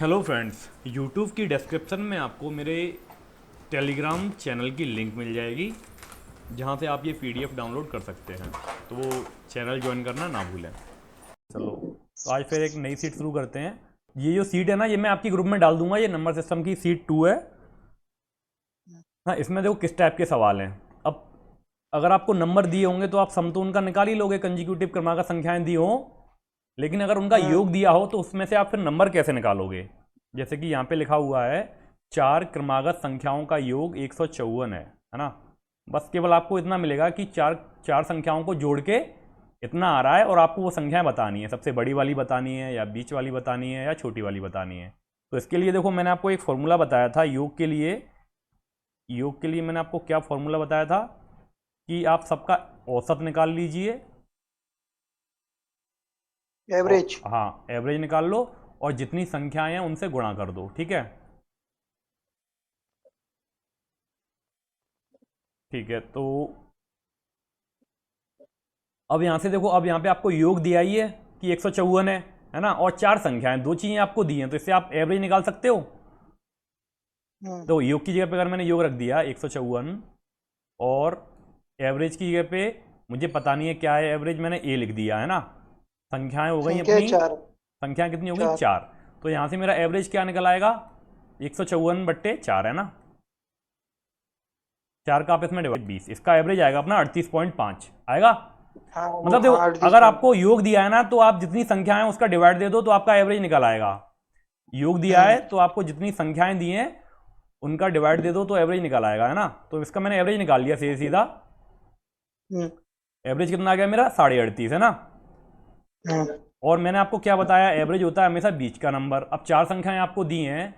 Hello friends, YouTube की description में आपको मेरे टेलीग्राम चैनल की लिंक मिल जाएगी जहां से आप ये पीडीएफ डाउनलोड कर सकते हैं। तो वो चैनल ज्वाइन करना ना भूलें। चलो, तो आज फिर एक नई सीट शुरू करते हैं। ये जो सीट है ना, ये मैं आपकी ग्रुप में डाल दूंगा। ये नंबर सिस्टम की सीट 2 है। हाँ, इसमें देखो किस टाइप के सवाल हैं। अब अगर आपको नंबर दिए होंगे तो आप सम तो उनका निकाल ही लोगे, कंजिक्यूटिव क्रमागत संख्याएं दी हों। लेकिन अगर उनका योग दिया हो तो उसमें से आप फिर नंबर कैसे निकालोगे? जैसे कि यहाँ पे लिखा हुआ है 4 क्रमागत संख्याओं का योग 154 है ना। बस केवल आपको इतना मिलेगा कि चार संख्याओं को जोड़ के इतना आ रहा है और आपको वो संख्याएं बतानी है। सबसे बड़ी वाली बतानी है या बीच वाली बतानी है या छोटी वाली बतानी है। तो इसके लिए देखो, मैंने आपको एक फॉर्मूला बताया था योग के लिए। मैंने आपको क्या फॉर्मूला बताया था कि आप सबका औसत निकाल लीजिए। एवरेज। हाँ, एवरेज निकाल लो और जितनी संख्याएं हैं उनसे गुणा कर दो। ठीक है, ठीक है। तो अब यहां से देखो, अब यहां पे आपको योग दिया ही है कि 154 है ना। और 4 संख्याएं, 2 चीजें आपको दी हैं, तो इससे आप एवरेज निकाल सकते हो। तो योग की जगह पे अगर मैंने योग रख दिया 154 और एवरेज की जगह पे मुझे पता नहीं है क्या है एवरेज, मैंने ए लिख दिया है ना। संख्याएं हो गई संख्या अपनी, 4। संख्या कितनी हो गई? 4। 4। तो यहां से मेरा एवरेज क्या निकल आएगा? 154/4 है ना। 4 का आप इसमें डिवाइड 20, इसका एवरेज आएगा अपना 38.5 आएगा। हाँ वो, मतलब देखो, हाँ 38 अगर पॉइंट। आपको योग दिया है ना तो आप जितनी संख्याएं हैं उसका डिवाइड दे दो तो आपका एवरेज निकल आएगा। योग दिया है तो आपको जितनी संख्याएं दी हैं उनका डिवाइड दे दो तो एवरेज निकल आएगा, है ना। तो इसका मैंने एवरेज निकाल लिया सीधे सीधा। एवरेज कितना आ गया मेरा? 38.5 है ना। और मैंने आपको क्या बताया? एवरेज होता है हमेशा बीच का नंबर। अब 4 संख्याएं आपको दी हैं,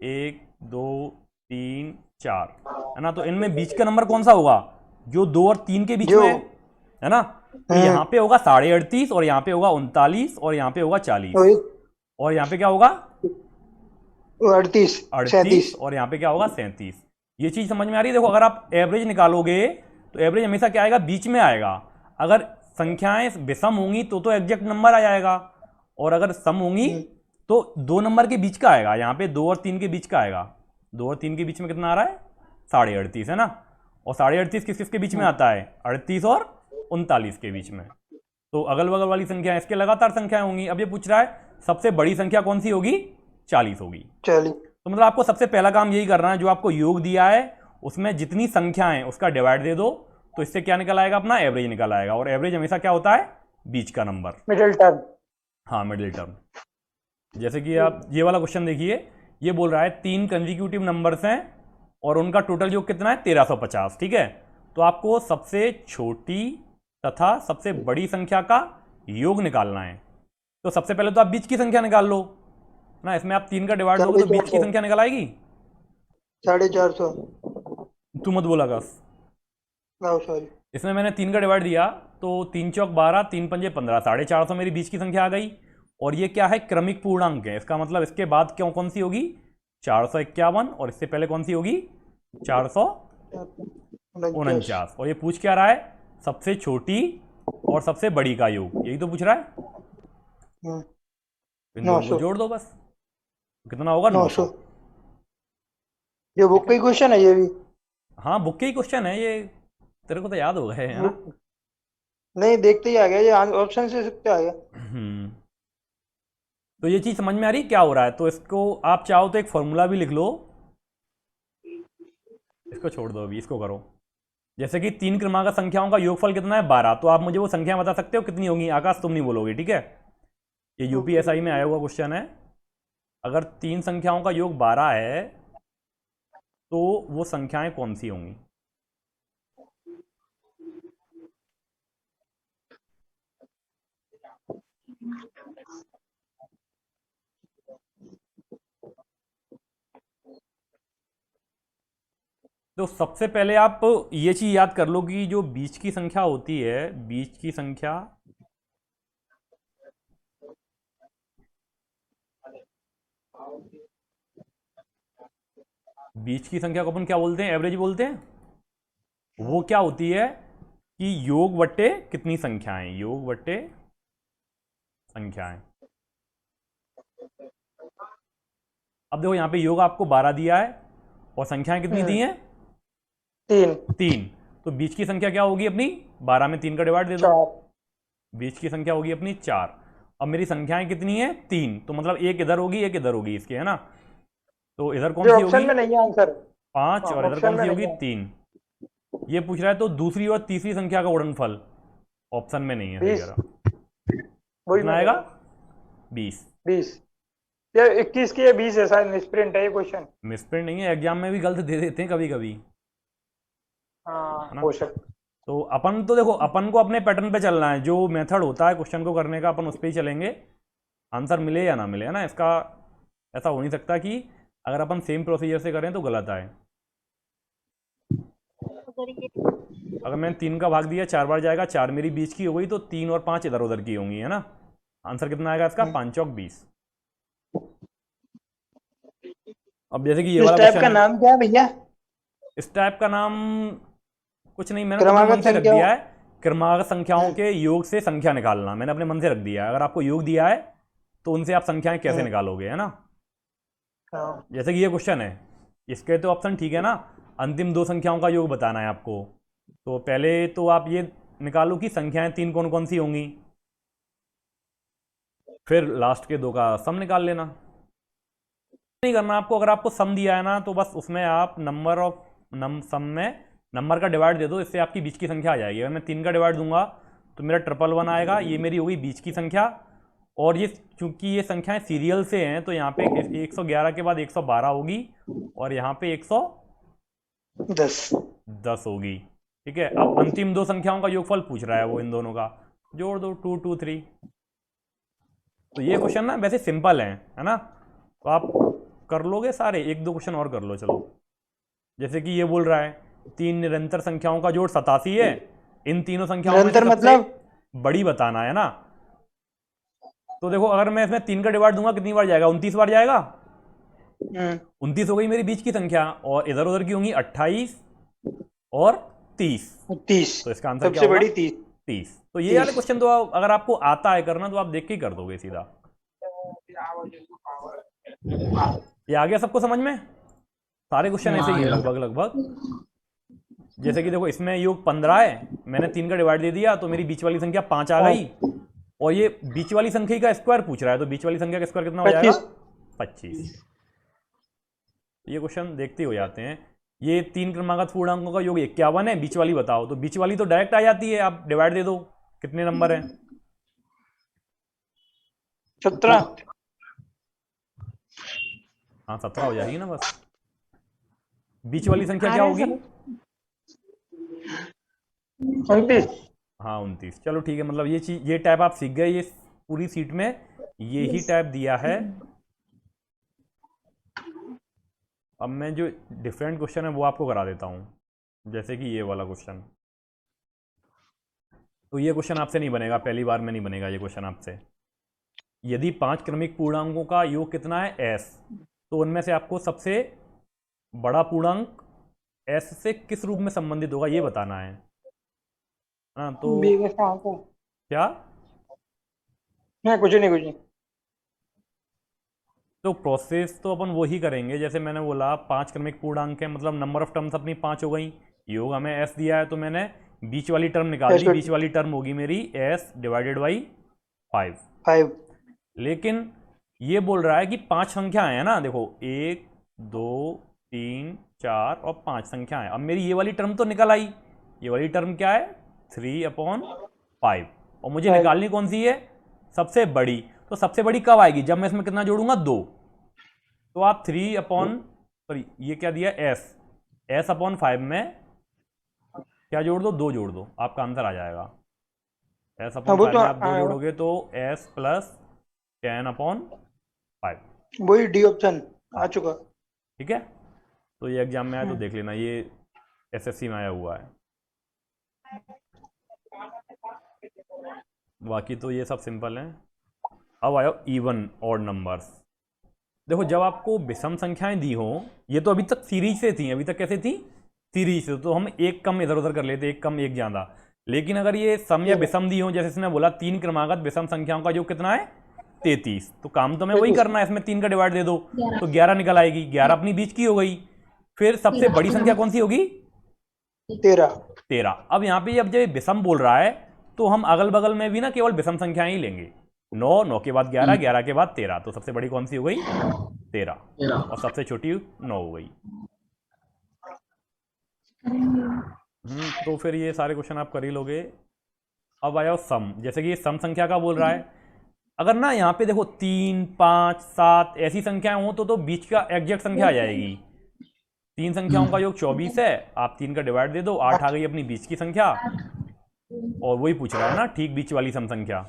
1 2 3 4, है ना। तो इनमें बीच का नंबर कौन सा होगा? जो 2 और 3 के बीच जो में है ना। तो यहां पे होगा 38.5 और यहां पे होगा 39 और यहां पे होगा 40 और यहां पे क्या होगा? 38 38 37। और यहां पे क्या होगा? 37। ये चीज समझ में आ रही है? देखो, अगर आप एवरेज निकालोगे तो एवरेज हमेशा क्या आएगा? बीच में आएगा। अगर संख्याएं विषम होंगी तो एग्जैक्ट नंबर आ जाएगा, और अगर सम होंगी तो 2 नंबर के बीच का आएगा। यहां पे 2 और 3 के बीच का आएगा। 2 और 3 के बीच में कितना आ रहा है? 38.5 है ना। और 38.5 किस किस के बीच में आता है? 38 और 39 के बीच में। तो अगल बगल वाली संख्या इसके लगातार संख्याएं होंगी। अब ये पूछ रहा है सबसे बड़ी संख्या कौन सी होगी? 40 होगी। 40। तो मतलब आपको सबसे पहला काम यही करना है, जो आपको योग दिया है उसमें जितनी संख्याएं उसका डिवाइड दे दो, तो इससे क्या निकल आएगा? अपना एवरेज निकल आएगा। और एवरेज हमेशा क्या होता है? बीच का नंबर। Middle term. हाँ, मिडिल टर्म। जैसे कि आप ये वाला क्वेश्चन देखिए, ये बोल रहा है 3 कंजिक्यूटिव नंबर्स हैं और उनका टोटल योग कितना है? 1350। ठीक है, तो आपको सबसे छोटी तथा सबसे बड़ी संख्या का योग निकालना है। तो सबसे पहले तो आप बीच की संख्या निकाल लो ना। इसमें आप 3 का डिवाइड दोगे तो बीच की 450। संख्या निकल आएगी। 450। तू मत बोला कर। सॉरी। इसमें मैंने 3 का डिवाइड दिया तो 3 चौक 12, 3 पंजे 15, 450 मेरी बीच की संख्या आ गई। और ये क्या है? क्रमिक पूर्णांक है। इसका मतलब इसके बाद क्यों कौन सी होगी? 451। और इससे पहले कौन सी होगी? 49। 449। और ये पूछ क्या रहा है? सबसे छोटी और सबसे बड़ी का योग, यही तो पूछ रहा है। इन दोनों को 900। जोड़ दो बस। कितना होगा? 900। 900। ये ठीक बुक का है, ही क्वेश्चन है ये भी। हाँ, बुक के ही क्वेश्चन है ये। तेरे को तो याद हो गए है ना। बुक नहीं देखते ही आ गया, ये ऑप्शन से सकते आ गया। तो ये चीज समझ में आ रही क्या हो रहा है? तो इसको आप चाहो तो एक फॉर्मूला भी लिख लो। इसको छोड़ दो, अभी इसको करो। जैसे कि 3 क्रमांक संख्याओं का योगफल कितना है? 12। तो आप मुझे वो संख्या बता सकते हो कितनी होगी? आकाश तुम नहीं बोलोगे, ठीक है। ये यूपीएसआई में आया हुआ क्वेश्चन है। अगर 3 संख्याओं का योग 12 है तो वो संख्याएं कौन सी होंगी? तो सबसे पहले आप ये चीज याद कर लो कि जो बीच की संख्या होती है, बीच की संख्या, बीच की संख्या को अपन क्या बोलते हैं? एवरेज बोलते हैं। वो क्या होती है कि योग बट्टे कितनी संख्याएं, योग बट्टे संख्याएं। अब देखो यहाँ पे योग आपको 12 दिया है और संख्याएं कितनी दी हैं? 3 3। तो बीच की संख्या क्या होगी अपनी? 12 में 3 का डिवाइड दे दो। 4 बीच की संख्या होगी अपनी 4। अब मेरी संख्याएं कितनी है? 3। तो मतलब एक इधर होगी एक इधर होगी इसके, है ना? तो इधर कौन ये सी ऑप्शन होगी? में नहीं है आंसर। 5 हाँ, और इधर ऑप्शन कौन में सी नहीं होगी? है। 3। ये पूछ रहा है तो दूसरी और तीसरी संख्या का गुणनफल ऑप्शन में नहीं है, सही कह 20 रहा। वही कितना मैं कह आएगा? रहा हूँ। 20। 20 ये 21 की है, 20 है शायद, मिसप्रिंट है ये क्वेश्चन। मिसप्रिंट नहीं है, एग्जाम में भी गलत दे देते हैं कभी कभी, हाँ, है ना? हो सकता। तो अपन तो देखो, अपन को अपने पैटर्न पे चलना है, जो मेथड होता है क्वेश्चन को करने का अपन उस पर ही चलेंगे। आंसर मिले या ना मिले, है ना? इसका ऐसा हो नहीं सकता कि अगर अपन सेम प्रोसीजर से करें तो गलत आए। अगर मैंने 3 का भाग दिया 4 बार जाएगा, 4 मेरी बीच की हो गई, तो 3 और 5 इधर उधर की होंगी, है ना? आंसर कितना आएगा इसका? 5 चौक 20। अब जैसे कि ये इस वाला टाइप क्वेश्चन का है, नाम क्या है भैया? इस टाइप का नाम कुछ नहीं, मैंने तो अपने मन क्रमागत से रख संख्याओं। दिया है। क्रमागत संख्याओं के योग से संख्या निकालना मैंने अपने मन से रख दिया है। अगर आपको योग दिया है तो उनसे आप संख्याएं कैसे निकालोगे, है ना? हाँ, जैसे कि ये क्वेश्चन है, इसके तो ऑप्शन ठीक है ना, अंतिम दो संख्याओं का योग बताना है आपको। तो पहले तो आप ये निकालो कि संख्याएं 3 कौन कौन सी होंगी, फिर लास्ट के दो का सम निकाल लेना। नहीं करना आपको, अगर आपको सम दिया है ना तो बस उसमें आप नंबर ऑफ सम में नंबर का डिवाइड दे दो, इससे आपकी बीच की संख्या आ जाएगी। अगर मैं 3 का डिवाइड दूंगा तो मेरा 111 आएगा, ये मेरी होगी बीच की संख्या। और ये चूंकि ये संख्याएं सीरियल से हैं तो यहाँ पे 111 के बाद 112 होगी और यहाँ पे 110 होगी। ठीक है, अब अंतिम दो संख्याओं का योगफल पूछ रहा है वो, इन दोनों का जोड़ दो, 2 2 3। तो ये क्वेश्चन ना वैसे सिंपल है ना? तो आप कर लोगे सारे। एक दो क्वेश्चन और कर लो चलो। जैसे कि ये बोल रहा है 3 निरंतर संख्याओं का जोड़ 87 है, इन तीनों संख्याओं में से निरंतर सबसे मतलब? बड़ी बताना है ना? तो देखो, अगर मैं इसमें 3 का डिवाइड दूंगा कितनी बार जाएगा? 29 बार जाएगा। 29 हो गई मेरी बीच की संख्या, और इधर उधर की होंगी 28 और 30। 30 तो इसका आंसर क्या सबसे होगा? बड़ी 30। 30। तो ये वाले 30 क्वेश्चन तो अगर आपको आता है करना तो आप देख के ही कर दोगे सीधा। ये आ गया सबको समझ में? सारे क्वेश्चन ऐसे ही हैं लगभग लगभग। जैसे कि देखो, इसमें योग 15 है, मैंने 3 का डिवाइड दे दिया तो मेरी बीच वाली संख्या 5 आ गई। और ये बीच वाली संख्या का स्क्वायर पूछ रहा है, तो बीच वाली संख्या का स्क्वायर कितना हो जाएगा? 25। ये क्वेश्चन देखते हो जाते हैं। ये 3 क्रमागत पूर्णांकों का योग 51 है, बीच वाली बताओ। तो बीच वाली तो डायरेक्ट आ जाती है, आप डिवाइड दे दो, कितने नंबर है? 17। हाँ 17 हो जाएगी ना बस। बीच वाली संख्या क्या होगी? 29। हाँ 29। चलो ठीक है, मतलब ये चीज, ये टाइप आप सीख गए। ये पूरी सीट में ये ही टाइप दिया है। अब मैं जो डिफरेंट क्वेश्चन है वो आपको करा देता हूँ। जैसे कि ये वाला क्वेश्चन, तो ये क्वेश्चन आपसे नहीं बनेगा, पहली बार में नहीं बनेगा ये क्वेश्चन आपसे। यदि 5 क्रमिक पूर्णांकों का योग कितना है? s, तो उनमें से आपको सबसे बड़ा पूर्णांक s से किस रूप में संबंधित होगा ये बताना है। हाँ तो क्या? कुछ नहीं। तो प्रोसेस तो अपन वही करेंगे जैसे मैंने बोला, 5 क्रमिक पूर्णांक है मतलब नंबर ऑफ टर्म्स अपनी 5 हो गई। योग हमें s दिया है तो मैंने बीच वाली टर्म निकाल ली। बीच वाली टर्म होगी मेरी s डिवाइडेड बाई 5। लेकिन ये बोल रहा है कि 5 संख्याएं है ना, देखो 1 2 3 4 और 5 संख्याएं। अब मेरी ये वाली टर्म तो निकल आई। ये वाली टर्म क्या है? 3/5। और मुझे निकालनी कौन सी है? सबसे बड़ी। तो सबसे बड़ी कब आएगी? जब मैं इसमें कितना जोड़ूंगा? 2। तो आप 3/, ये क्या दिया? s/5 में क्या जोड़ दो? 2 जोड़ दो, आपका आंसर आ जाएगा। s/5 में आप 2 जोड़ोगे तो s + 10/5। वही डी ऑप्शन आ चुका। ठीक है, तो ये एग्जाम में आया तो देख लेना, ये एसएससी में आया हुआ है। बाकी तो ये सब सिंपल है। अब आया इवन ऑड नंबर्स। देखो, जब आपको विषम संख्याएं दी हो, ये तो अभी तक सीरीज से थी, अभी तक कैसे थी? सीरीज से, तो हम एक कम इधर उधर कर लेते, एक कम एक ज्यादा। लेकिन अगर ये सम या विषम दी हो, जैसे इसने बोला 3 क्रमागत विषम संख्याओं का योग कितना है? 33। तो काम तो मैं वही करना है, इसमें 3 का डिवाइड दे दो तो 11 निकल आएगी। 11 अपनी बीच की हो गई। फिर सबसे बड़ी संख्या कौन सी होगी? 13। 13। अब यहाँ पे अब जब ये विषम बोल रहा है तो हम अगल बगल में भी ना केवल विषम संख्याएं ही लेंगे। 9, 9 के बाद 11, 11 के बाद 13, तो सबसे बड़ी कौन सी हो गई? 13। और सबसे छोटी 9 हो गई। तो फिर ये सारे क्वेश्चन आप कर ही लोगे। अब आया सम, जैसे कि ये सम संख्या का बोल रहा है। अगर ना यहाँ पे देखो 3, 5, 7 ऐसी संख्याएं हो तो बीच का एग्जैक्ट संख्या आ जाएगी। 3 संख्याओं का योग 24 है, आप 3 का डिवाइड दे दो, 8 आ गई अपनी बीच की संख्या। और वही पूछ रहा है ना, ठीक बीच वाली सम संख्या।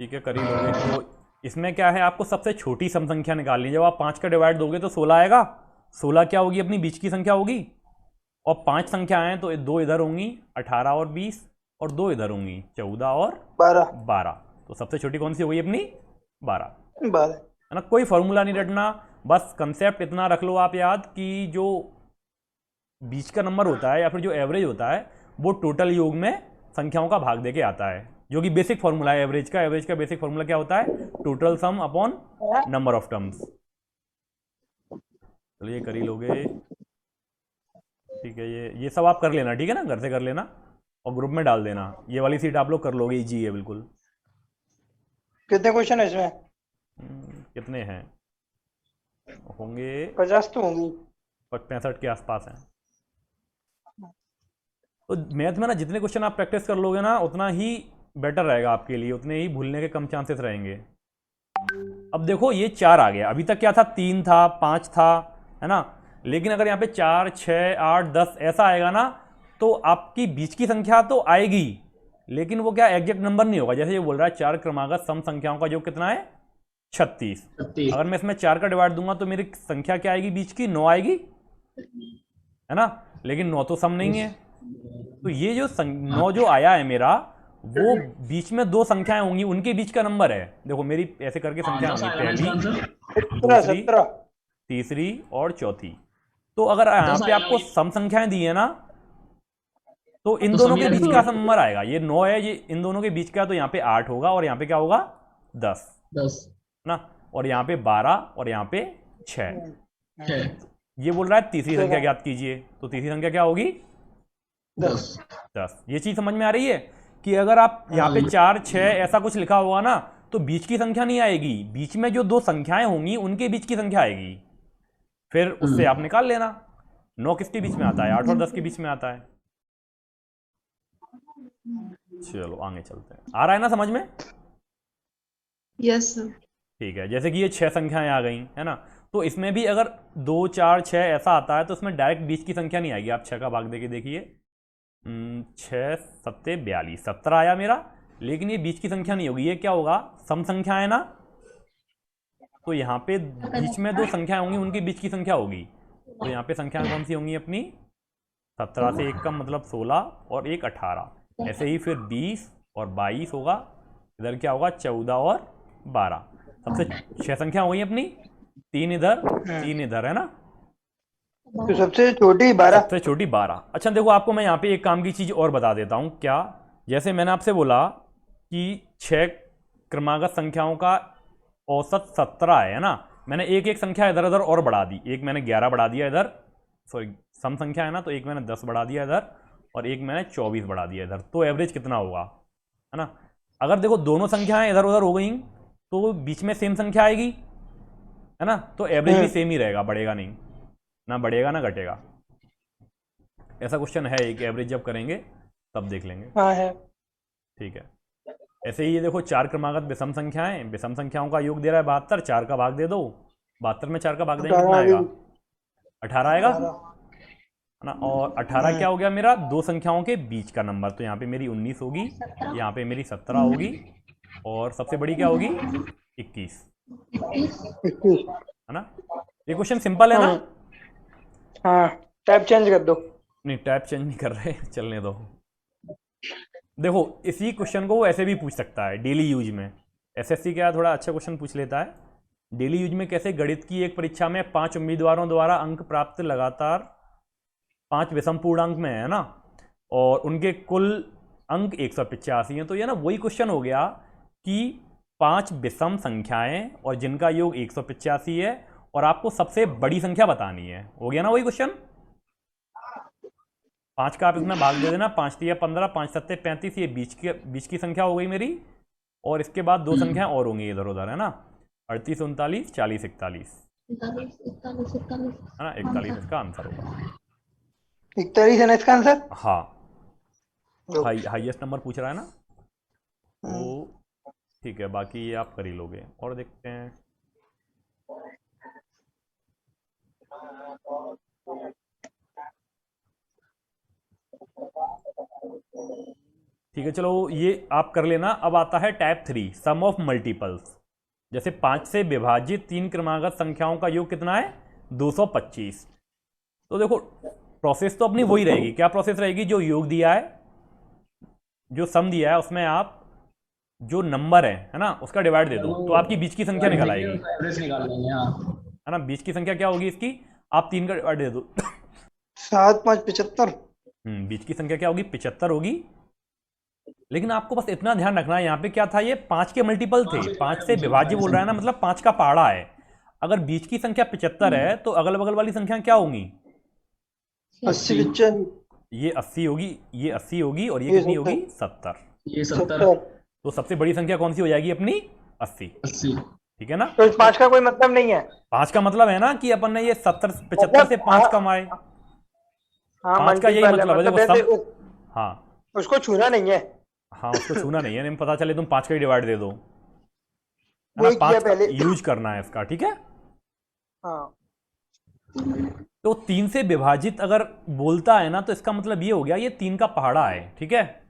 ठीक है, कर ही लोगे। तो इसमें क्या है, आपको सबसे छोटी सम संख्या निकालनी है। जब आप 5 का डिवाइड दोगे तो 16 आएगा। 16 क्या होगी? अपनी बीच की संख्या होगी। और 5 संख्या आए तो 2 इधर होंगी, 18 और 20, और 2 इधर होंगी, 14 और 12। तो सबसे छोटी कौन सी हो गई अपनी? 12 है ना। कोई फॉर्मूला नहीं रटना, बस कंसेप्ट इतना रख लो आप याद कि जो बीच का नंबर होता है या फिर जो एवरेज होता है वो टोटल योग में संख्याओं का भाग देके आता है, जो कि बेसिक फॉर्मूला है एवरेज का। एवरेज का बेसिक फॉर्मूला क्या होता है? Total sum upon number of terms. चलिए कर ही लोगे। ठीक है, ये सब आप कर लेना, ठीक है ना, घर से कर लेना और ग्रुप में डाल देना। ये वाली सीट आप लोग कर लोगे, इजी है बिल्कुल। कितने क्वेश्चन है इसमें? कितने हैं होंगे? 50 तो होंगी। 65 के आसपास हैं। तो मैथ में ना जितने क्वेश्चन आप प्रैक्टिस कर लोगे ना उतना ही बेटर रहेगा आपके लिए, उतने ही भूलने के कम चांसेस रहेंगे। अब देखो ये 4 आ गया, अभी तक क्या था? 3 था, 5 था, है ना। लेकिन अगर यहाँ पे 4, 6, 8, 10 ऐसा आएगा ना तो आपकी बीच की संख्या तो आएगी, लेकिन वो क्या एग्जैक्ट नंबर नहीं होगा। जैसे ये बोल रहा है 4 क्रमागत सम संख्याओं का योग कितना है? 36। अगर मैं इसमें 4 का डिवाइड दूंगा तो मेरी संख्या क्या आएगी? बीच की 9 आएगी, है ना। लेकिन 9 तो सम नहीं है। तो ये जो 9 जो आया है मेरा, वो बीच में 2 संख्याएं होंगी, उनके बीच का नंबर है। देखो मेरी ऐसे करके संख्या होंगी, पहली, दूसरी, तीसरी और चौथी। तो अगर यहाँ पे आपको सम संख्याएं दी है ना तो इन दोनों के बीच का नंबर आएगा। ये 9 है, ये इन दोनों के बीच का, तो यहाँ पे 8 होगा और यहाँ पे क्या होगा? 10 ना। और यहाँ पे 12 और यहाँ पे 6। ये बोल रहा है तीसरी संख्या ज्ञात कीजिए, तो तीसरी संख्या क्या होगी? 10। ये चीज समझ में आ रही है कि अगर आप यहाँ पे 4, 6 ऐसा कुछ लिखा होगा ना तो बीच की संख्या नहीं आएगी, बीच में जो 2 संख्याएं होंगी उनके बीच की संख्या आएगी। फिर उससे आप निकाल लेना। 9 किसके बीच में आता है? 8 और 10 के बीच में आता है। चलो आगे चलते हैं। आ रहा है ना समझ में? Yes sir. ठीक है, जैसे कि ये 6 संख्याएं आ गई, है ना। तो इसमें भी अगर 2, 4, 6 ऐसा आता है तो इसमें डायरेक्ट बीच की संख्या नहीं आएगी। आप 6 का भाग देके देखिए, 6, 7, 42, 17 आया मेरा, लेकिन ये बीच की संख्या नहीं होगी। ये क्या होगा? सम संख्या है ना। तो यहाँ पे बीच में 2 संख्याएं होंगी, उनकी बीच की संख्या होगी। तो यहाँ पे संख्याएं कौन सी होंगी अपनी? 17 से 1 का मतलब 16 और 1 18। ऐसे ही फिर 20 और 22 होगा। इधर क्या होगा? 14 और 12। सबसे 6 संख्या हो गई अपनी, 3 इधर 3 इधर, है ना। तो सबसे छोटी 12। सबसे छोटी 12। अच्छा देखो, आपको मैं यहाँ पे एक काम की चीज और बता देता हूँ। क्या? जैसे मैंने आपसे बोला कि 6 क्रमागत संख्याओं का औसत 17 है ना। मैंने एक एक संख्या इधर उधर और बढ़ा दी। एक मैंने 11 बढ़ा दिया इधर, सॉरी सम संख्या है ना, तो एक मैंने 10 बढ़ा दिया इधर और एक मैंने 24 बढ़ा दिया इधर। तो एवरेज कितना होगा, है ना। अगर देखो दोनों संख्याएं इधर उधर हो गई तो बीच में सेम संख्या आएगी, है ना। तो एवरेज भी सेम ही रहेगा, बढ़ेगा नहीं, ना बढ़ेगा ना घटेगा। ऐसा क्वेश्चन है एक, एवरेज जब करेंगे तब देख लेंगे। हाँ है। ठीक है। ऐसे ही ये देखो 4 क्रमागत विषम संख्याएं, विषम संख्याओं का योग दे रहा है 72। 4 का भाग दे दो, 72 में 4 का भाग देंगे कितना आएगा? 18 आएगा, है ना। और 18 क्या हो गया मेरा? 2 संख्याओं के बीच का नंबर। तो यहाँ पे मेरी 19 होगी, यहाँ पे मेरी 17 होगी और सबसे बड़ी क्या होगी? 21, है ना। ये क्वेश्चन सिंपल है ना। हाँ, टैब चेंज कर दो। नहीं टैब चेंज नहीं कर रहे, चलने दो। देखो इसी क्वेश्चन को वो ऐसे भी पूछ सकता है डेली यूज में। एसएससी क्या थोड़ा अच्छा क्वेश्चन पूछ लेता है डेली यूज में। कैसे? गणित की एक परीक्षा में 5 उम्मीदवारों द्वारा अंक प्राप्त लगातार 5 विषम पूर्णांक में है ना, और उनके कुल अंक 185 हैं। तो ये ना वही क्वेश्चन हो गया कि 5 विषम संख्याएं और जिनका योग 185 है, और आपको सबसे बड़ी संख्या बतानी है। हो गया ना वही क्वेश्चन? 5 का आप इसमें भाग दे देना, 5 तिया 15, 5 सत्ते 35, ये बीच की संख्या हो गई मेरी, और इसके बाद दो संख्याएं और होंगी इधर उधर, है ना, 38 39 40 41, 41 है ना, 41 इसका आंसर होगा। 41 है ना इसका आंसर? हाँ, ओके। हाईएस्ट नंबर पूछ रहा है ना, हम्म। तो ठीक है, बाकी ये आप कर ही लोगे। और देखते हैं, ठीक है, चलो ये आप कर लेना। अब आता है टाइप 3, सम ऑफ मल्टीपल्स। जैसे 5 से विभाजित 3 क्रमागत संख्याओं का योग कितना है? 225। तो देखो, प्रोसेस तो अपनी वही रहेगी। क्या प्रोसेस रहेगी? जो योग दिया है, जो सम दिया है, उसमें आप जो नंबर है ना, उसका डिवाइड दे दो, तो आपकी बीच की संख्या निकल आएगी, एवरेज निकाल लेंगे। हाँ, है ना। बीच की संख्या क्या होगी इसकी? आप 3 का डिवाइड दे दो। 7 5 75। बीच की संख्या क्या होगी? 75 होगी। लेकिन आपको बस इतना ध्यान रखना है, यहाँ पे क्या था, ये 5 के मल्टीपल थे, 5 से विभाज्य बोल रहा है ना, मतलब 5 का पहाड़ा है। अगर बीच की संख्या 75 है तो अगल बगल वाली संख्या क्या होंगी? 80 95। ये 80 होगी, ये 80 होगी, और ये कितनी होगी? 70। ये 70 तो सबसे बड़ी संख्या कौन सी हो जाएगी अपनी? 80। 80। ठीक है ना। तो 5 का कोई मतलब नहीं है। 5 का मतलब है ना कि अपन ने ये 70 75 से 5 कमाए। हाँ, 5 का यही multiple मतलब है, देखो वैसे सब। हाँ उसको छूना नहीं है। हाँ, उसको छूना नहीं है, नहीं पता चले तुम 5 का ही डिवाइड दे दो, है ना। वही किया 5 का पहले। यूज करना है इसका, ठीक है। हाँ, तो 3 से विभाजित अगर बोलता है ना, तो इसका मतलब ये हो गया ये 3 का पहाड़ा है, ठीक है,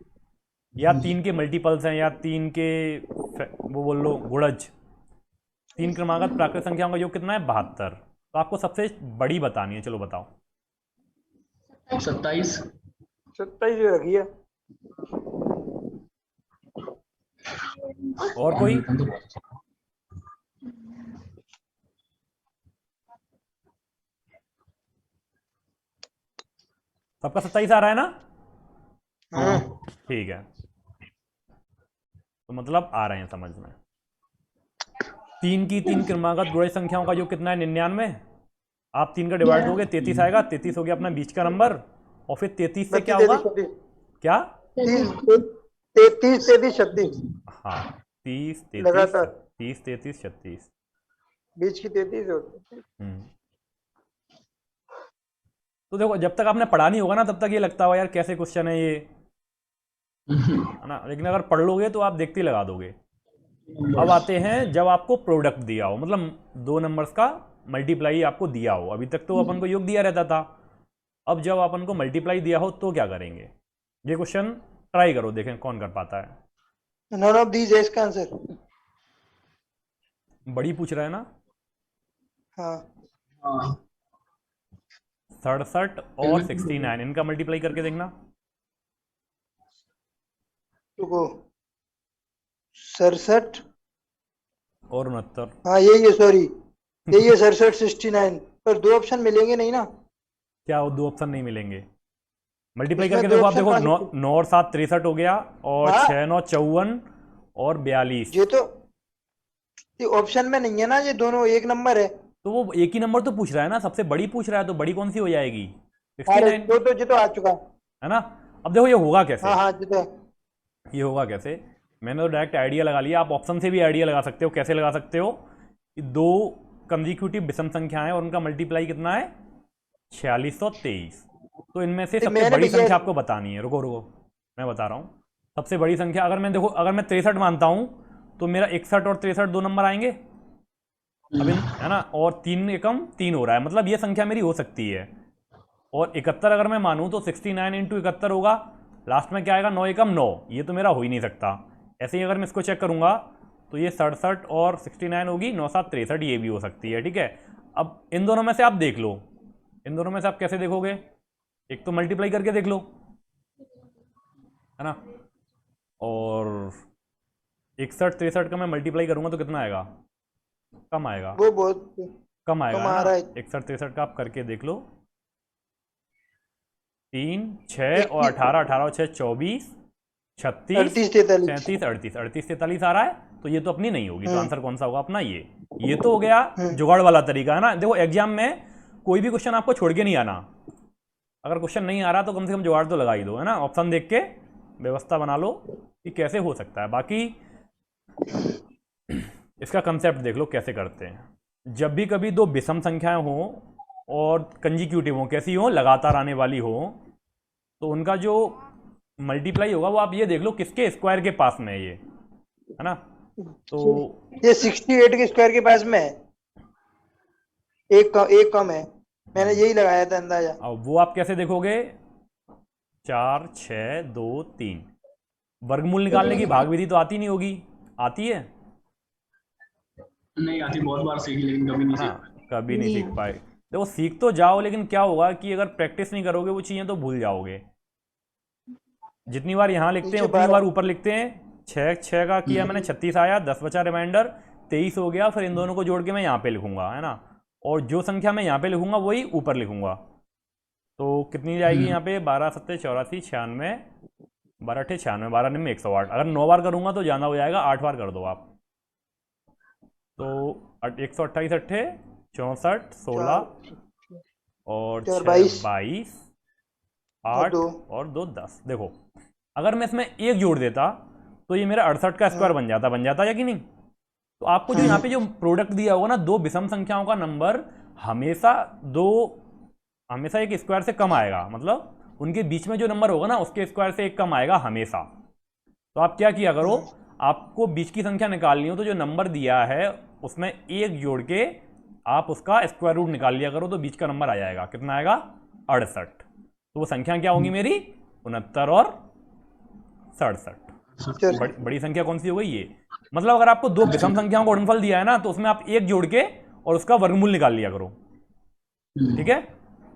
या 3 के मल्टीपल्स हैं, या 3 के वो बोल लो गुणज। 3 क्रमागत प्राकृत संख्याओं का योग कितना है? 72। तो आपको सबसे बड़ी बतानी है, चलो बताओ। 27। 27 जो रखी है। और कोई? सबका 27 आ रहा है ना? ठीक है, तो मतलब आ रहे हैं समझ में। 3 की 3 क्रमागत गुणज संख्याओं का योग कितना है? 99। आप 3 का डिवाइड दोगे, 33 आएगा, 33 हो गया अपना बीच का नंबर, और फिर 33 से क्या होगा? क्या? 33 33 36। हाँ, 30 33 लगातार 30 33 36। बीच की 33 होती है। तो देखो, जब तक आपने पढ़ा नहीं होगा ना, तब तक ये लगता होगा यार कैसे क्वेश्चन है ये, है ना। लेकिन अगर पढ़ लोगे तो आप देखते ही लगा दोगे। अब आते हैं जब आपको प्रोडक्ट दिया हो, मतलब दो नंबर्स का मल्टीप्लाई आपको दिया हो। अभी तक तो अपन को योग दिया रहता था, अब जब अपन को मल्टीप्लाई दिया हो तो क्या करेंगे? ये क्वेश्चन ट्राई करो, देखें कौन कर पाता है। नन ऑफ दीज है इसका आंसर। बड़ी पूछ रहा है ना। हाँ, हाँ, 67 और 69, इनका मल्टीप्लाई करके देखना। रुको, 67 और 69। हाँ यही है, सॉरी यही है 67 69। पर दो ऑप्शन मिलेंगे नहीं ना। क्या वो दो ऑप्शन नहीं मिलेंगे? मल्टीप्लाई इसमें करके दो देखो आप, ऑप्शन देखो कहाँ से? 9 और 7 63 हो गया, और हाँ। 6 9 54 और 42। ये तो ये ऑप्शन में नहीं है ना, ये दोनों एक नंबर है। तो वो एक ही नंबर तो पूछ रहा है ना, सबसे बड़ी पूछ रहा है, तो बड़ी कौन सी हो जाएगी? अरे 69, तो ये तो आ चुका। है ना। अब देखो ये होगा कैसे, हाँ हाँ, ये तो ये होगा कैसे। मैंने तो डायरेक्ट आइडिया लगा लिया, आप ऑप्शन से भी आइडिया लगा सकते हो। कैसे लगा सकते हो? कि दो कंसेक्यूटिव विषम संख्याएं और उनका मल्टीप्लाई कितना है? 4623। तो इनमें से सबसे मैंने बड़ी भी ये- संख्या आपको बतानी है। रुको रुको, मैं बता रहा हूँ। सबसे बड़ी संख्या अगर मैं देखो, अगर मैं 63 मानता हूँ, तो मेरा 61 और 63 दो नंबर आएंगे अब है ना। और 3 एकम 3 हो रहा है, मतलब ये संख्या मेरी हो सकती है। और 71 अगर मैं मानूँ तो 69 इंटू 71 होगा, लास्ट में क्या आएगा? 9 एकम 9। ये तो मेरा हो ही नहीं सकता। ऐसे ही अगर मैं इसको चेक करूंगा तो ये 67 और 69 होगी, 9 7 63, ये भी हो सकती है, ठीक है। अब इन दोनों में से आप देख लो, इन दोनों में से आप कैसे देखोगे? एक तो मल्टीप्लाई करके देख लो, है ना। और 61 63 का मैं मल्टीप्लाई करूंगा तो कितना आएगा? कम आएगा, वो बहुत कम आएगा, कम आ है रहा ना। है। 61 63 का आप करके देख लो। 3 6 और 18 18 और 6 24 36 38 43। 37 38 38 43 आ रहा है। तो तो ये तो अपनी नहीं होगी, तो आंसर कौन सा होगा अपना? ये तो हो गया जुगाड़ वाला तरीका, है ना। देखो एग्जाम में कोई भी क्वेश्चन आपको छोड़ के नहीं आना, अगर क्वेश्चन नहीं आ रहा तो कम से कम जुगाड़ तो लगा ही दो, है ना। ऑप्शन देख के व्यवस्था बना लो कि कैसे हो सकता है। बाकी इसका कंसेप्ट देख लो कैसे करते हैं। जब भी कभी दो विषम संख्याएं हो और कंजिक्यूटिव हो, कैसी हो, लगातार आने वाली हो, तो उनका जो मल्टीप्लाई होगा वो आप ये देख लो किसके स्क्वायर के पास में है ये, है ना। तो ये 68 के स्क्वायर के पास में है, एक कम है, मैंने यही लगाया था अंदाजा। अब वो आप कैसे देखोगे? 4 6 2 3 वर्गमूल निकालने की भाग विधि तो आती नहीं होगी, आती है? नहीं आती, बहुत बार सीखी लेकिन कभी नहीं सीख हाँ, कभी नहीं सीख पाए। देखो सीख तो जाओ, लेकिन क्या होगा कि अगर प्रैक्टिस नहीं करोगे वो चीज़ें तो भूल जाओगे। जितनी बार यहाँ लिखते हैं उतनी बार ऊपर लिखते हैं। 6 का किया मैंने, 36 आया, 10 बचा रिमाइंडर, 23 हो गया। फिर इन दोनों को जोड़ के मैं यहाँ पे लिखूंगा, है ना। और जो संख्या मैं यहाँ पे लिखूंगा वही ऊपर लिखूंगा। तो कितनी जाएगी यहाँ पे? 12 7 84 96, 12 8 96, 12 9 108। अगर 9 बार करूंगा तो ज़्यादा हो जाएगा, 8 बार कर दो आप। तो 128 8 64 16 और 22 8 और 2 10। देखो अगर मैं इसमें एक जोड़ देता तो ये मेरा 68 का स्क्वायर बन जाता या कि नहीं। तो आपको जो यहाँ पे जो प्रोडक्ट दिया होगा ना, दो विषम संख्याओं का नंबर हमेशा एक स्क्वायर से कम आएगा, मतलब उनके बीच में जो नंबर होगा ना उसके स्क्वायर से एक कम आएगा हमेशा। तो आप क्या किया करो, आपको बीच की संख्या निकालनी हो तो जो नंबर दिया है उसमें एक जोड़ के आप उसका स्क्वायर रूट निकाल लिया करो, तो बीच का नंबर आ जाएगा। कितना आएगा? 68। तो वो संख्या क्या होंगी मेरी? 69 और 67। बड़ी संख्या कौन सी हो गई ये? मतलब अगर आपको दो विषम संख्याओं का गुणनफल दिया है ना, तो उसमें आप एक जोड़ के और उसका वर्गमूल निकाल लिया करो, ठीक है।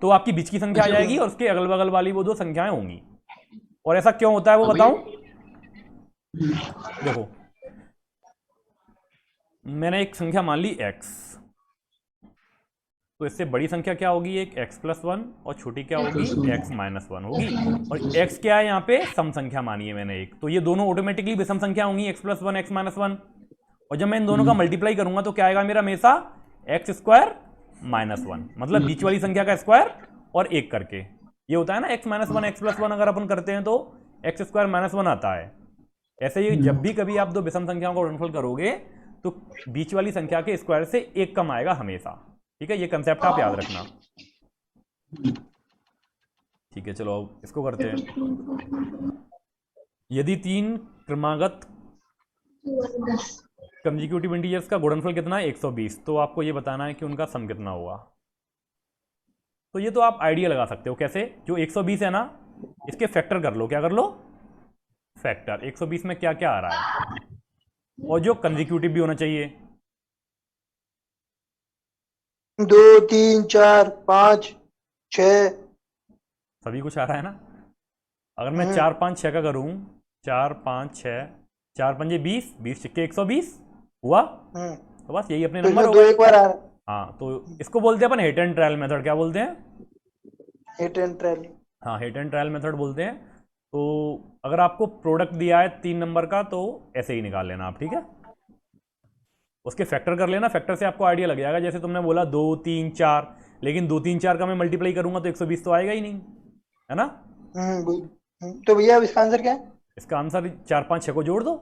तो आपकी बीच की संख्या आ जाएगी और उसके अगल बगल वाली वो दो संख्याएं होंगी। और ऐसा क्यों होता है वो बताऊं? देखो मैंने एक संख्या मान ली x, तो इससे बड़ी संख्या क्या होगी? एक x+1 और छोटी क्या होगी? x-1 होगी। और x क्या है यहाँ पे? सम संख्या मानी है मैंने एक, तो ये दोनों ऑटोमेटिकली विषम संख्या होंगी, x+1 x-1। और जब मैं इन दोनों का मल्टीप्लाई करूंगा तो क्या आएगा मेरा? हमेशा x² -1, मतलब बीच वाली संख्या का स्क्वायर और एक करके। ये होता है ना x-1 x+1, अगर अपन करते हैं तो x² -1 आता है। ऐसे ही जब भी कभी आप दो विषम संख्याओं का गुणनफल करोगे तो बीच वाली संख्या के स्क्वायर से एक कम आएगा हमेशा, ठीक है। ये कंसेप्ट आप याद रखना, ठीक है। चलो अब इसको करते हैं। यदि तीन क्रमागत कंसेक्यूटिव इंटीजर्स का गुणनफल कितना है? 120, तो आपको ये बताना है कि उनका सम कितना होगा। तो ये तो आप आइडिया लगा सकते हो कैसे। जो 120 है ना, इसके फैक्टर कर लो। क्या कर लो? फैक्टर। 120 में क्या क्या आ रहा है, और जो कंसेक्यूटिव भी होना चाहिए। 2 3 4 5 6 सभी कुछ आ रहा है ना। अगर मैं 4 5 6 का करूं, 4 5 6, 4 पंजे 20, 20 छिक्के 120 हुआ। तो बस यही अपने नंबर हो दो एक बार आ रहा। हाँ, तो इसको बोलते हैं अपन हिट एंड ट्रायल मेथड। क्या बोलते हैं? Hit and trial. हाँ, हिट एंड ट्रायल मेथड बोलते हैं। तो अगर आपको प्रोडक्ट दिया है 3 नंबर का तो ऐसे ही निकाल लेना आप, ठीक है। उसके फैक्टर कर लेना, फैक्टर से आपको आइडिया लग जाएगा। जैसे तुमने बोला 2 3 4, लेकिन 2 3 4 का मैं मल्टीप्लाई करूंगा तो 120 तो आएगा ही नहीं, है ना। तो भैया अब इसका आंसर क्या है? इसका आंसर 4 5 6 को जोड़ दो।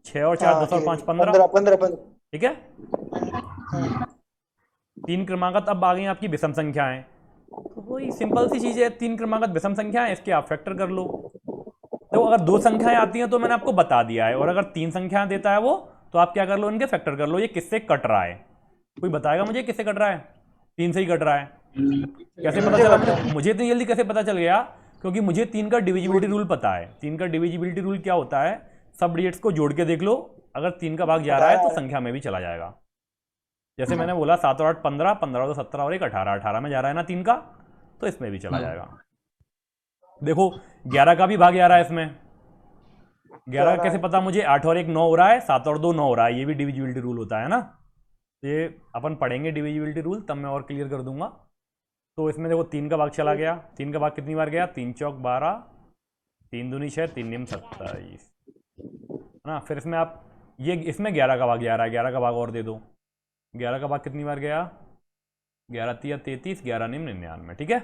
6 और 4 10 और 5 15, 15 ठीक है। 3 क्रमागत अब आ गई आपकी विषम संख्याएं। तो वही सिंपल सी चीज है, 3 क्रमागत विषम संख्याएं, इसके आप फैक्टर कर लो। तो अगर 2 संख्याएं आती हैं तो मैंने आपको बता दिया है, और अगर 3 संख्याएं देता है वो, तो आप क्या कर लो? इनके फैक्टर कर लो। ये किससे कट रहा है? कोई बताएगा मुझे किससे कट रहा है? 3 से ही कट रहा है। कैसे पता चला मुझे इतनी जल्दी कैसे पता चल गया? क्योंकि मुझे 3 का डिविजिबिलिटी रूल पता है। 3 का डिविजिबिलिटी रूल क्या होता है? सब डिजिट्स को जोड़ के देख लो, अगर 3 का भाग जा रहा है तो संख्या में भी चला जाएगा। जैसे मैंने बोला 7 और 8 15, 15 और 17 और 1 18, 18 में जा रहा है ना 3 का, तो इसमें भी चला जाएगा। देखो 11 का भी भाग जा रहा है इसमें। 11 का कैसे पता मुझे? 8 और 1 9 हो रहा है, 7 और 2 9 हो रहा है। ये भी डिविजिबिलिटी रूल होता है ना। ये अपन पढ़ेंगे डिविजिबिलिटी रूल, तब मैं और क्लियर कर दूंगा। तो इसमें देखो 3 का भाग चला गया। 3 का भाग कितनी बार गया? 3 चौक 12, 3 दूनी 6, 3 नियम 27, है ना। फिर इसमें आप ये इसमें 11 का भाग 11 है, 11 का भाग और दे दो। 11 का भाग कितनी बार गया? 11 तिया 33, 11 निम 99, ठीक है।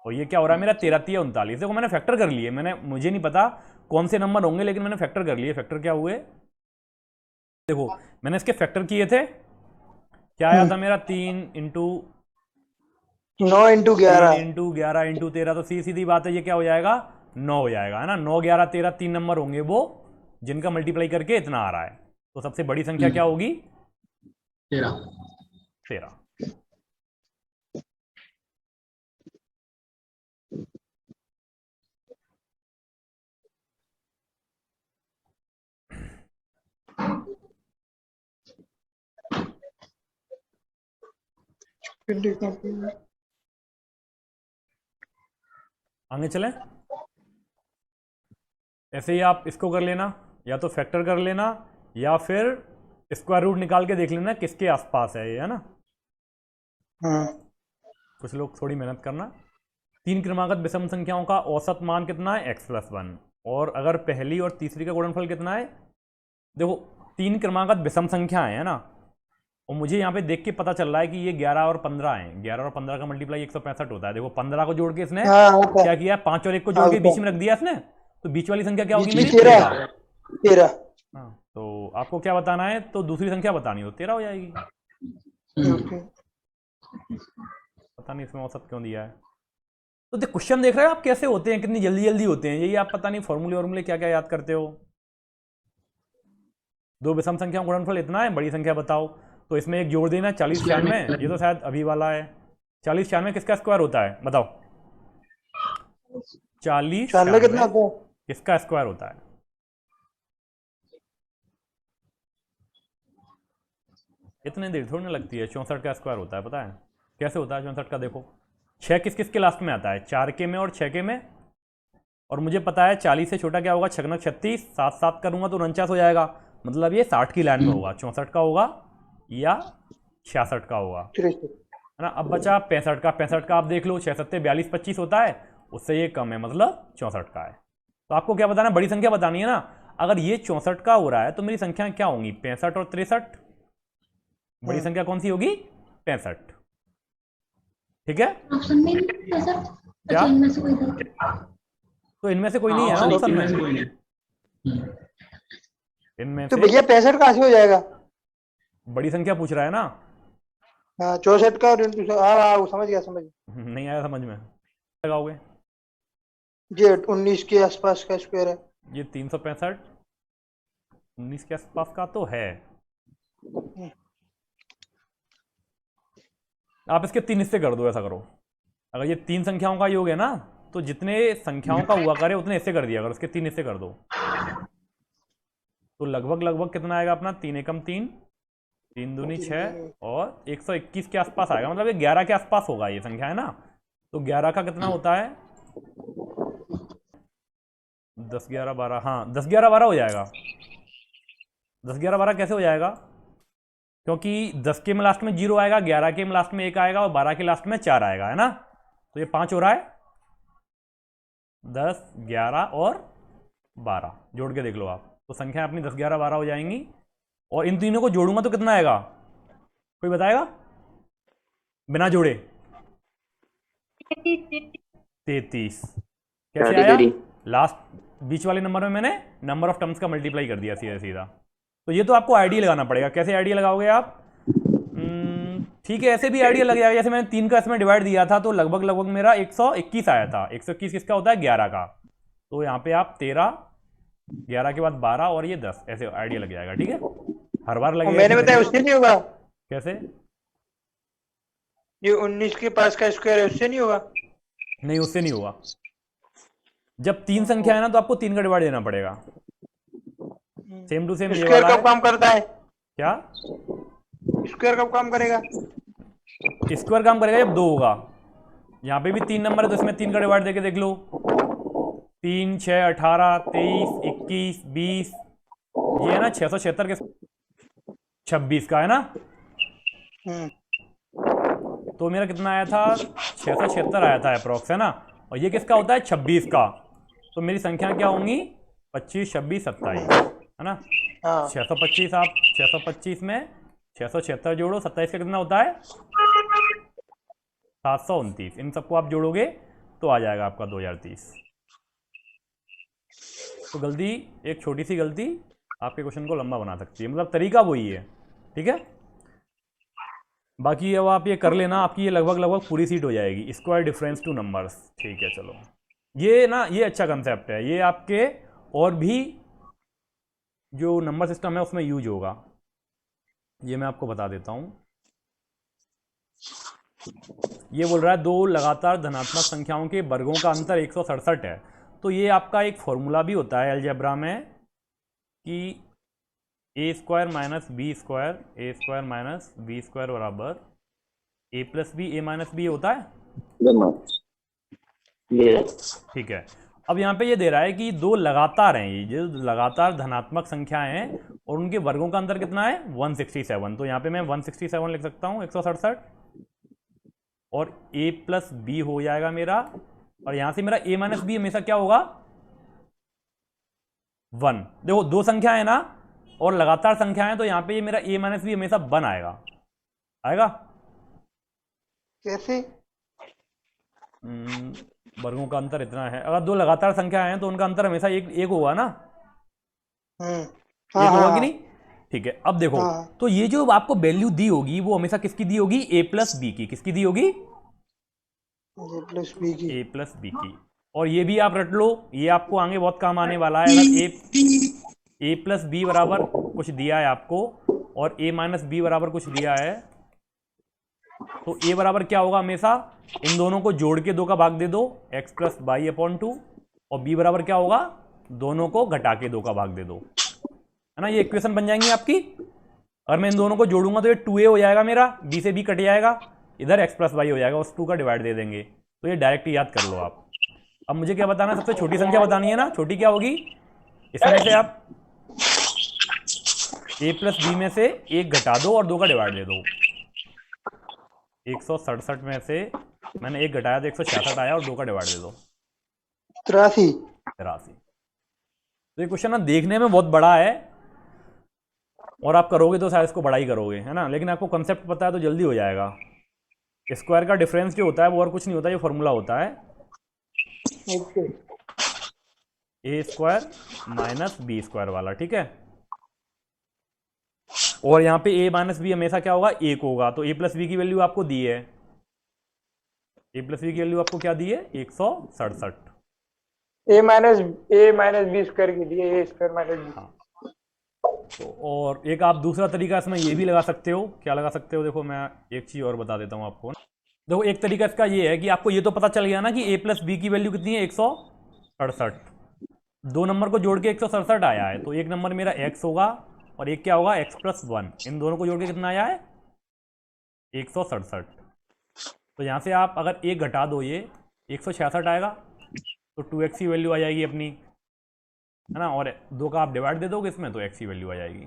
और ये क्या हो रहा है मेरा? 13 तिया 39। देखो मैंने फैक्टर कर लिए, मुझे नहीं पता कौन से नंबर होंगे, लेकिन मैंने फैक्टर कर लिए। फैक्टर क्या हुए देखो, मैंने इसके फैक्टर किए थे, क्या आया था मेरा? 3 इंटू 9 इंटू 11 इंटू 11 इंटू 13, तो सीधी बात है ये क्या हो जाएगा? 9 हो जाएगा, है ना। 9 11 13 तीन नंबर होंगे वो जिनका मल्टीप्लाई करके इतना आ रहा है। तो सबसे बड़ी संख्या क्या होगी? 13। आगे चलें। ऐसे ही आप इसको कर लेना, या तो फैक्टर कर लेना या फिर स्क्वायर रूट निकाल के देख लेना किसके आसपास है ये, है ना। कुछ लोग थोड़ी मेहनत करना। 3 क्रमागत विषम संख्याओं का औसत मान कितना है? x+1। और अगर पहली और तीसरी का गुणनफल कितना है? देखो 3 क्रमागत विषम संख्याएं है ना, और मुझे यहाँ पे देख के पता चल रहा है कि ये 11 और 15 हैं। 11 और 15 का मल्टीप्लाई 165 होता है। देखो 15 को जोड़ के इसने क्या किया? 5 और 1 को जोड़ के बीच में रख दिया इसने, तो बीच वाली संख्या क्या होगी मेरी? 13। हाँ, तो आपको क्या बताना है? तो दूसरी संख्या बतानी हो, 13 हो जाएगी। पता नहीं इसमें औसत क्यों दिया है। तो क्वेश्चन देख रहे हो आप कैसे होते हैं, कितनी जल्दी जल्दी होते हैं। यही आप पता नहीं फॉर्मूले क्या क्या याद करते हो। 2 विषम संख्या गुणनफल इतना है, बड़ी संख्या बताओ। तो इसमें एक जोड़ देना 40 96, ये तो शायद अभी वाला है। 40 96 किसका स्क्वायर होता है बताओ? 40 96 कितना होता है? किसका स्क्वायर होता है? इतने देर थोड़ी ना लगती है। 64 का स्क्वायर होता है, पता है कैसे होता है 64 का? देखो 6 किस किस के लास्ट में आता है? 4 के में और 6 के में। और मुझे पता है 40 से छोटा क्या होगा? 6 36, 7 7 करूंगा तो 49 हो जाएगा। मतलब ये 60 की लाइन में होगा। 64 का होगा या 66 का होगा, है ना। अब बचा 65 का। 65 का आप देख लो, 6 7 42 25 होता है, उससे ये कम है, मतलब 64 का है। तो आपको क्या बताना है? बड़ी संख्या बतानी है ना। अगर ये 64 का हो रहा है तो मेरी संख्या क्या होंगी? 65 और 63। बड़ी संख्या कौन सी होगी? 65, ठीक है। ऑप्शन में 65। क्या? इनमें से कोई नहीं। तो इनमें से कोई नहीं है ना ऑप्शन में? इनमें तो से भैया 65 कहाँ से हो जाएगा? बड़ी संख्या पूछ रहा है ना। हाँ 64 का और हाँ समझ गया। नहीं आया समझ में? लगाओगे ये 19 के आसपास का स्क्वायर है। ये 365 19 के आसपास का तो है। आप इसके 3 हिस्से कर दो। ऐसा करो, अगर ये 3 संख्याओं का योग है ना, तो जितने संख्याओं का हुआ करे उतने हिस्से कर दिया। अगर उसके 3 हिस्से कर दो तो लगभग कितना आएगा अपना? 3 एकम 3, 3 दूनी 6 और 121 के आसपास आएगा। मतलब ये 11 के आसपास होगा ये संख्या, है ना। तो 11 का कितना होता है? 10 11 12। हाँ 10 11 12 हो जाएगा। 10 11 12 कैसे हो जाएगा? क्योंकि 10 के में लास्ट में 0 आएगा, 11 के में लास्ट में 1 आएगा और 12 के लास्ट में 4 आएगा, है ना। तो ये 5 हो रहा है। 10 11 और 12 जोड़ के देख लो आप, तो संख्या अपनी 10 11 12 हो जाएंगी। और इन तीनों को जोड़ूंगा तो कितना आएगा? कोई बताएगा बिना जोड़े? 33। कैसे आया? लास्ट बीच वाले नंबर में मैंने नंबर ऑफ टर्म्स का मल्टीप्लाई कर दिया सीधा सीधा। तो ये तो आपको आइडिया लगाना पड़ेगा। कैसे आइडिया लगाओगे आप? ठीक है, ऐसे भी आइडिया लग जाएगा। जैसे मैंने 3 का इसमें डिवाइड दिया था तो लगभग मेरा 121 आया था। 121 किसका होता है? 11 का। तो यहाँ पे आप 13, 11 के बाद 12 और ये 10, ऐसे आइडिया लग जाएगा, ठीक है। हर बार लगेगा। मैंने बताया उससे नहीं होगा। कैसे? ये 19 के पास का स्क्वायर है, उससे नहीं होगा? नहीं, उससे नहीं होगा। जब 3 संख्या है ना तो आपको 3 का डिवाइड देना पड़ेगा। सेम टू सेम ये स्क्वायर वाला कब है। काम करता है? क्या स्क्वायर कब काम करेगा? स्क्वायर काम करेगा जब 2 होगा। यहाँ पे भी 3 नंबर है तो इसमें 3 का डिवाइड देके देख लो। 3 6 18 23 21 20, ये है ना 676 के 26 का, है ना। तो मेरा कितना आया था? 676 आया था अप्रोक्स, है ना। और ये किसका होता है? 26 का। तो मेरी संख्या क्या होंगी? 25 26 27। है ना। हाँ 625 आप 625 में 676 जोड़ो, 27 का कितना होता है 729, इन सबको आप जोड़ोगे तो आ जाएगा आपका 2030। तो गलती, एक छोटी सी गलती आपके क्वेश्चन को लंबा बना सकती है, मतलब तरीका वही है, ठीक है। बाकी अब आप ये कर लेना, आपकी ये लगभग पूरी सीट हो जाएगी, स्क्वायर डिफरेंस टू नंबर्स, ठीक है। चलो ये ना, ये अच्छा कंसेप्ट है, ये आपके और भी जो नंबर सिस्टम है उसमें यूज होगा, ये मैं आपको बता देता हूं। ये बोल रहा है दो लगातार धनात्मक संख्याओं के वर्गों का अंतर 167 है। तो ये आपका एक फॉर्मूला भी होता है अलजेब्रा में कि ए स्क्वायर माइनस बी स्क्वायर बराबर ए प्लस बी, ए माइनस बी होता है, ठीक है। अब यहाँ पे ये दे रहा है कि दो लगातार हैं, ये जो लगातार धनात्मक संख्याएं हैं और उनके वर्गों का अंतर कितना है 167। तो यहाँ पे मैं 167 लिख सकता हूँ 167, और a प्लस बी हो जाएगा मेरा, और यहां से मेरा a माइनस बी हमेशा क्या होगा 1। देखो दो संख्या है ना और लगातार संख्या है, तो यहां पे ये मेरा a माइनस बी हमेशा 1 आएगा, आएगा। कैसे? वर्गों का अंतर इतना है, अगर दो लगातार संख्या है तो उनका अंतर हमेशा एक होगा ना, एक होगा कि नहीं, ठीक है। अब देखो तो ये जो आपको वैल्यू दी होगी वो हमेशा किसकी दी होगी, a प्लस बी की, किसकी दी होगी ए प्लस बी की, a प्लस बी की। और ये भी आप रट लो, ये आपको आगे बहुत काम आने वाला है। अगर a प्लस बी बराबर कुछ दिया है आपको और a माइनस बी बराबर कुछ दिया है, तो a बराबर क्या होगा, हमेशा इन दोनों को जोड़ के 2 का भाग दे दो, x प्लस बाई अपॉन 2, और b बराबर क्या होगा, दोनों को घटा के 2 का भाग दे दो, है ना। ये इक्वेशन बन जाएंगी आपकी। अगर मैं इन दोनों को जोड़ूंगा तो ये 2a हो जाएगा मेरा, b से b कट जाएगा, इधर x प्लस वाई हो जाएगा, उस 2 का डिवाइड दे देंगे, तो ये डायरेक्ट याद कर लो आप। अब मुझे क्या बताना है, सबसे छोटी संख्या बतानी है ना, छोटी क्या होगी, इसमें से आप a प्लस बी में से 1 घटा दो और 2 का डिवाइड दे दो। 167 में से मैंने 1 घटाया तो 166 आया और 2 का डिवाइड दे दो 83। तो ये क्वेश्चन ना देखने में बहुत बड़ा है और आप करोगे तो शायद इसको बड़ा ही करोगे, है ना, लेकिन आपको कंसेप्ट पता है तो जल्दी हो जाएगा। स्क्वायर का डिफरेंस जो होता है वो और कुछ नहीं होता, ये फॉर्मूला होता है ए स्क्वायर माइनस बी स्क्वायर वाला, ठीक है। और यहाँ पे a माइनस बी हमेशा क्या होगा, 1 होगा। तो a प्लस बी की वैल्यू आपको दी है, a प्लस बी की वैल्यू आपको क्या दी है 167। ए माइनस बी स्क्वायर की दी है, ए स्क्वायर माइनस बी। हाँ, तो और एक आप दूसरा तरीका इसमें ये भी लगा सकते हो, क्या लगा सकते हो, देखो मैं एक चीज़ और बता देता हूँ आपको। देखो एक तरीका इसका ये है कि आपको ये तो पता चल गया ना कि a प्लस बी की वैल्यू कितनी है 167, 2 नंबर को जोड़ के 167 आया है, तो एक नंबर मेरा x होगा और एक क्या होगा x प्लस 1, इन दोनों को जोड़ के कितना आया है 167। तो यहाँ से आप अगर 1 घटा दो, ये 166 आएगा, तो 2x की वैल्यू आ जाएगी अपनी, है ना, और 2 का आप डिवाइड दे दोगे इसमें तो x की वैल्यू आ जाएगी।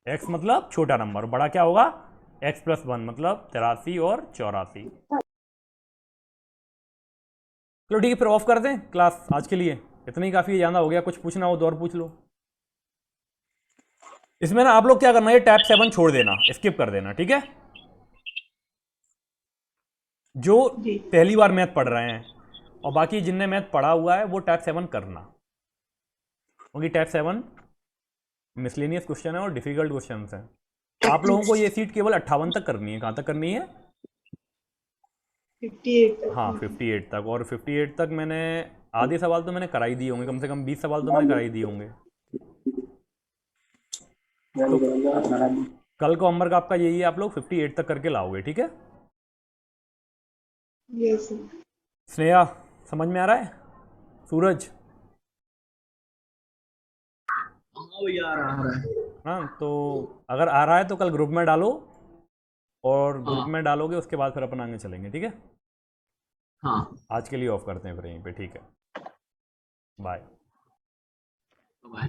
x मतलब छोटा नंबर, बड़ा क्या होगा x प्लस 1 मतलब 83 और 84। चलो ठीक है, फिर ऑफ कर दें क्लास आज के लिए, इतना ही काफ़ी ज़्यादा हो गया। कुछ पूछना हो तो और पूछ लो। इसमें ना आप लोग क्या करना है, टैब 7 छोड़ देना, स्किप कर देना, ठीक है। जो पहली बार मैथ पढ़ रहे हैं, और बाकी जिनने मैथ पढ़ा हुआ है वो टैब 7 करना, क्योंकि टैब 7 मिसलेनियस क्वेश्चन है और डिफिकल्ट क्वेश्चन है। आप लोगों को ये सीट केवल 58 तक करनी है। कहाँ तक करनी है 58 तक। हाँ 58 तक, और 58 तक मैंने आधे सवाल तो मैंने कराई दिए होंगे, कम से कम 20 सवाल तो मैंने कराई दिए होंगे। तो कल को होमवर्क आपका यही है, आप लोग 58 तक करके लाओगे, ठीक है। यस स्नेहा समझ में आ रहा है, सूरज हाँ भैया आ रहा है। हाँ, तो अगर आ रहा है तो कल ग्रुप में डालो, और ग्रुप में डालोगे उसके बाद फिर अपन आगे चलेंगे, ठीक है। हाँ आज के लिए ऑफ करते हैं फिर यहीं पे, ठीक है, बाय। बाय।